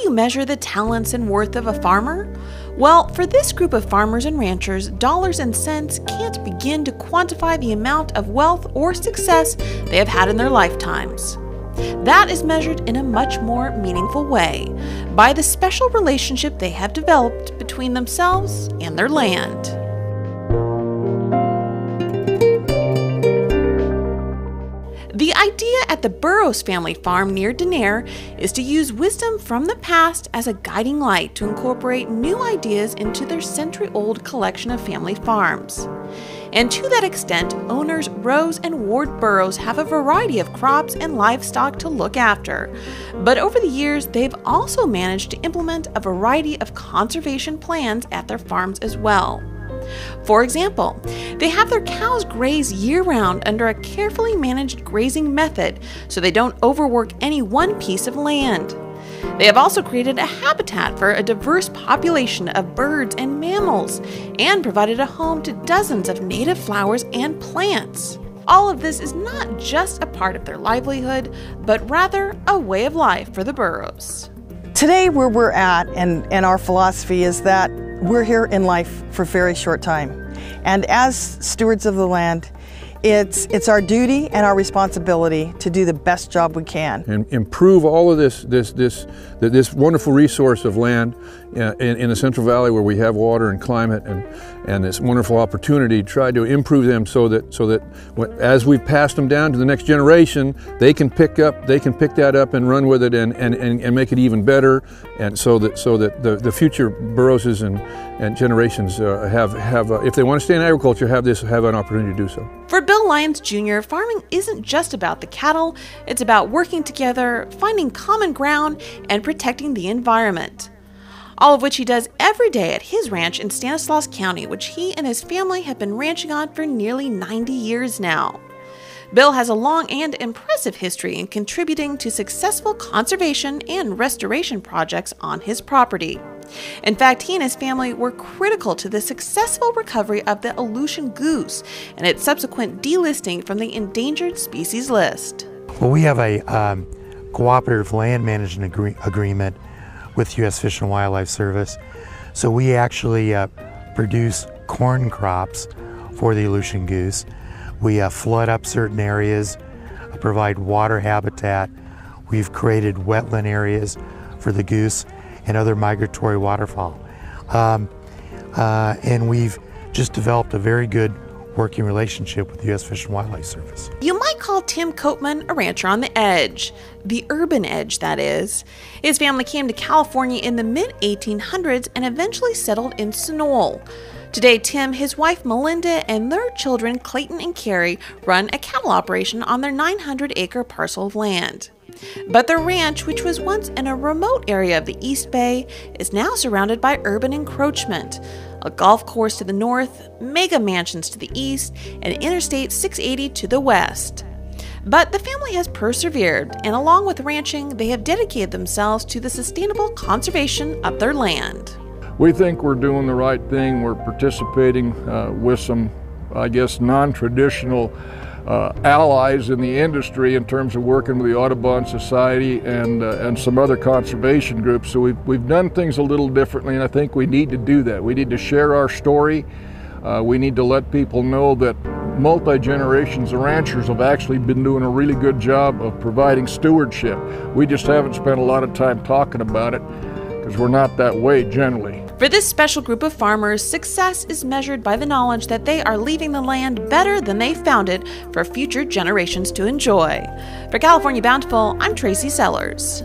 you measure the talents and worth of a farmer? Well, for this group of farmers and ranchers, dollars and cents can't begin to quantify the amount of wealth or success they have had in their lifetimes. That is measured in a much more meaningful way by the special relationship they have developed between themselves and their land. The idea at the Burroughs family farm near Denair is to use wisdom from the past as a guiding light to incorporate new ideas into their century-old collection of family farms. And to that extent, owners Rose and Ward Burroughs have a variety of crops and livestock to look after. But over the years, they've also managed to implement a variety of conservation plans at their farms as well. For example, they have their cows graze year-round under a carefully managed grazing method so they don't overwork any one piece of land. They have also created a habitat for a diverse population of birds and mammals and provided a home to dozens of native flowers and plants. All of this is not just a part of their livelihood, but rather a way of life for the Burroughs. Today, where we're at and our philosophy is that we're here in life for a very short time. And as stewards of the land, it's our duty and our responsibility to do the best job we can. And improve all of this wonderful resource of land in the Central Valley where we have water and climate and this wonderful opportunity, try to improve them so that as we've passed them down to the next generation, they can pick that up and run with it and make it even better, and so that the future Burroughses and generations have if they want to stay in agriculture, have an opportunity to do so. For Bill Lyons Jr., farming isn't just about the cattle, it's about working together, finding common ground, and protecting the environment. All of which he does every day at his ranch in Stanislaus County, which he and his family have been ranching on for nearly 90 years now. Bill has a long and impressive history in contributing to successful conservation and restoration projects on his property. In fact, he and his family were critical to the successful recovery of the Aleutian goose and its subsequent delisting from the endangered species list. Well, we have a cooperative land management agreement with U.S. Fish and Wildlife Service. So we actually produce corn crops for the Aleutian goose. We flood up certain areas, provide water habitat. We've created wetland areas for the goose and other migratory waterfowl. And we've just developed a very good working relationship with the U.S. Fish and Wildlife Service. You might call Tim Coatman a rancher on the edge, the urban edge, that is. His family came to California in the mid-1800s and eventually settled in Sunol. Today, Tim, his wife Melinda, and their children Clayton and Carrie run a cattle operation on their 900-acre parcel of land. But the ranch, which was once in a remote area of the East Bay, is now surrounded by urban encroachment. A golf course to the north, mega mansions to the east, and Interstate 680 to the west. But the family has persevered, and along with ranching, they have dedicated themselves to the sustainable conservation of their land. We think we're doing the right thing. We're participating with some, I guess, non-traditional allies in the industry in terms of working with the Audubon Society and some other conservation groups. So we've done things a little differently, and I think we need to do that. We need to share our story. We need to let people know that multi-generations of ranchers have actually been doing a really good job of providing stewardship. We just haven't spent a lot of time talking about it because we're not that way generally. For this special group of farmers, success is measured by the knowledge that they are leaving the land better than they found it for future generations to enjoy. For California Bountiful, I'm Tracy Sellers.